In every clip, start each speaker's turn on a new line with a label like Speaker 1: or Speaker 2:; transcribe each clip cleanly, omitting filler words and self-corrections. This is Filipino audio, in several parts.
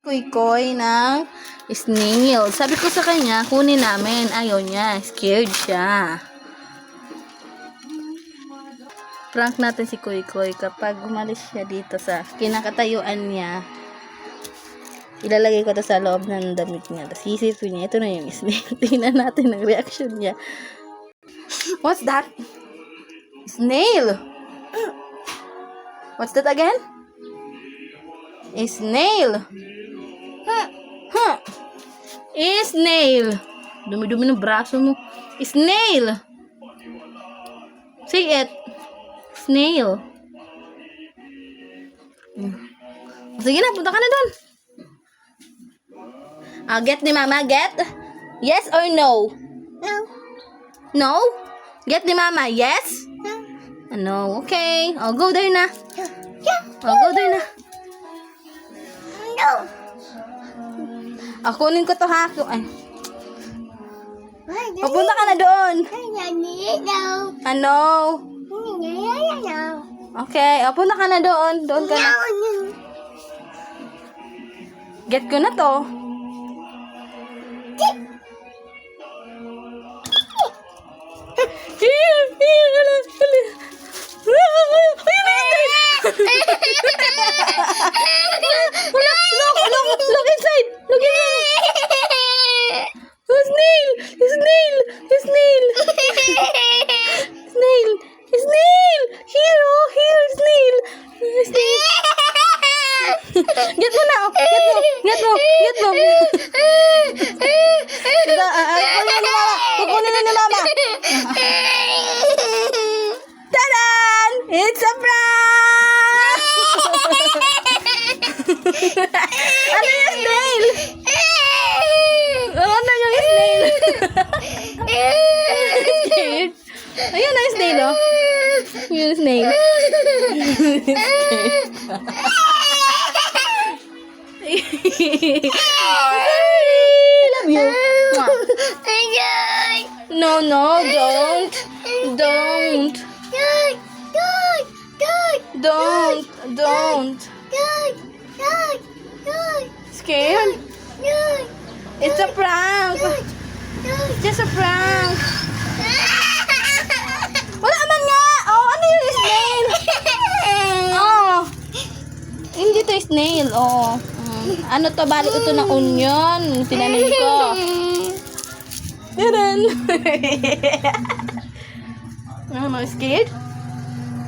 Speaker 1: Kuy-koy ng snail. Sabi ko sa kanya, kunin namin. Ayaw niya. Scared siya. Prank natin si Kuy-koy. Kapag umalis siya dito sa kinakatayuan niya, ilalagay ko to sa loob ng damit niya. Tapos isipin niya, ito na yung snail. Tingnan natin ang reaction niya. What's that? Snail! What's that again? A snail! Huh? Snail! Dumi-dumi ng braso mo. Snail! Say it. Snail. Sige na, punta ka na doon. Get ni mama, get? Yes or no?
Speaker 2: No.
Speaker 1: No? Get ni mama, yes? No, okay. I'll go there na. I'll go there na.
Speaker 2: No.
Speaker 1: Kunin ko to ha. Ay. Papunta ka na doon.
Speaker 2: No.
Speaker 1: Ano? Okay, punta ka na doon. Doon ka na. Get ko na to. Look inside. Look inside. Snail! Snail! Snail! Snail! Snail! Here, oh, here, snail! Snail! Get mo na, oh. Get mo! Get mo! Get mo! Kukunin na ni mama. Tadan! It's a prank! Ano yung snail? Ano yung snail? Ayun na yung snail, oh. Yung snail. I love you. No, no, don't. Don't. Don't. Scared? It's a prank. It's just a prank. Wala man nga. Oh, ano yung snail? Oh. Hindi to snail. Oh. Ano to? Bali ito ng onion. Tinanim ko. Yan. Ano, scared?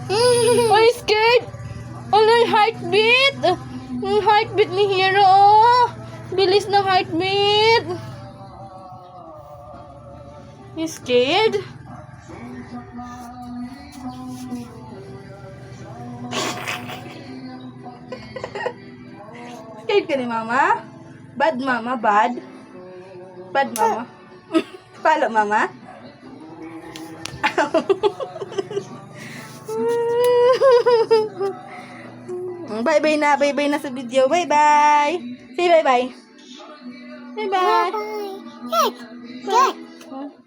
Speaker 1: Are you scared? Oh, yung heartbeat. Yung heartbeat ni Hero. Oh. Bilis na heartbeat. You scared? Scared ka ni mama? Bad mama, bad? Bad mama? Palo mama? Bye-bye na, bye-bye na sa video. Bye-bye. Say bye-bye. Bye-bye.
Speaker 2: Good.